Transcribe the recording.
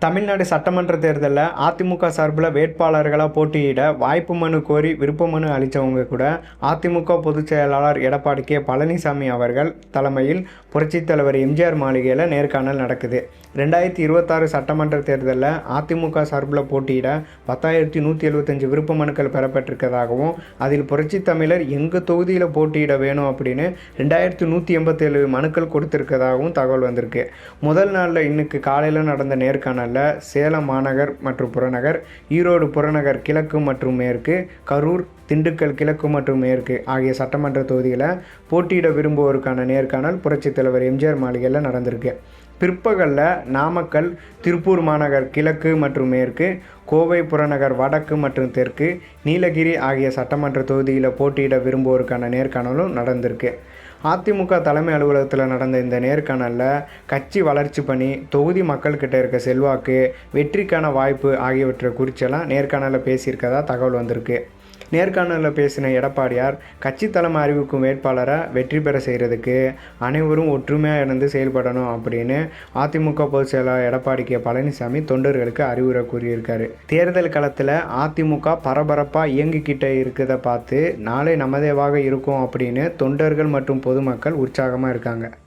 தமிழ்நாடு சட்டமன்ற தேர்தலில் அதிமுக சார்பில் வேட்பாளர்களாக போட்டியிட வாய்ப்பு மனு கோரி விருப்ப மனு அளித்தவங்க கூட அதிமுக பொதுச் செயலாளர் எடப்பாடி கே பழனிசாமி அவர்கள் தலைமையில் புரட்சித் தலைவர் எம்ஜிஆர் மாளிகையில் நேர்காணல் நடக்குது. 2026 சட்டமன்ற தேர்தலில் அதிமுக சார்பில் போட்டியிட 10,175 விருப்ப மனுக்கள் பெறப்பட்டிருக்கிறதாகவும், அதில் புரட்சித் தமிழர் எங்கள் தொகுதியில் போட்டியிட வேணும் அப்படின்னு 2,187 மனுக்கள் கொடுத்திருக்கிறதாகவும் தகவல் வந்திருக்கு. முதல் நாளில் இன்னைக்கு காலையில் நடந்த நேர்காணல் சேலம் மாநகர் மற்றும் புறநகர், ஈரோடு புறநகர் கிழக்கு மற்றும் மேற்கு, கரூர், திண்டுக்கல் கிழக்கு மற்றும் மேற்கு ஆகிய சட்டமன்ற தொகுதிகளை போட்டியிட விரும்புவோருக்கான நேர்காணல் புரட்சித் தலைவர் எம்ஜிஆர் மாளிகையில் நடந்திருக்கு. பிற்பகலில் நாமக்கல், திருப்பூர் மாநகர் கிழக்கு மற்றும் மேற்கு, கோவை புறநகர் வடக்கு மற்றும் தெற்கு, நீலகிரி ஆகிய சட்டமன்ற தொகுதியில் போட்டியிட விரும்புவோருக்கான நேர்காணலும் நடந்திருக்கு. அதிமுக தலைமை அலுவலகத்தில் நடந்த இந்த நேர்காணலில் கட்சி வளர்ச்சி பணி, தொகுதி மக்கள்கிட்ட இருக்க செல்வாக்கு, வெற்றிக்கான வாய்ப்பு ஆகியவற்றை குறிச்செல்லாம் நேர்காணலில் பேசியிருக்கதா தகவல் வந்திருக்கு. நேர்காணலில் பேசின எடப்பாடியார், கட்சி தலைமை அறிவிக்கும் வேட்பாளரை வெற்றி பெற செய்கிறதுக்கு அனைவரும் ஒற்றுமையாக இணைந்து செயல்படணும் அப்படின்னு அதிமுக பொதுச் செயலாளர் எடப்பாடி கே பழனிசாமி தொண்டர்களுக்கு அறிவுரை கூறியிருக்காரு. தேர்தல் களத்தில் அதிமுக பரபரப்பாக இயங்கிக்கிட்டே இருக்கிறத பார்த்து நாளை நமதேவாக இருக்கும் அப்படின்னு தொண்டர்கள் மற்றும் பொதுமக்கள் உற்சாகமாக இருக்காங்க.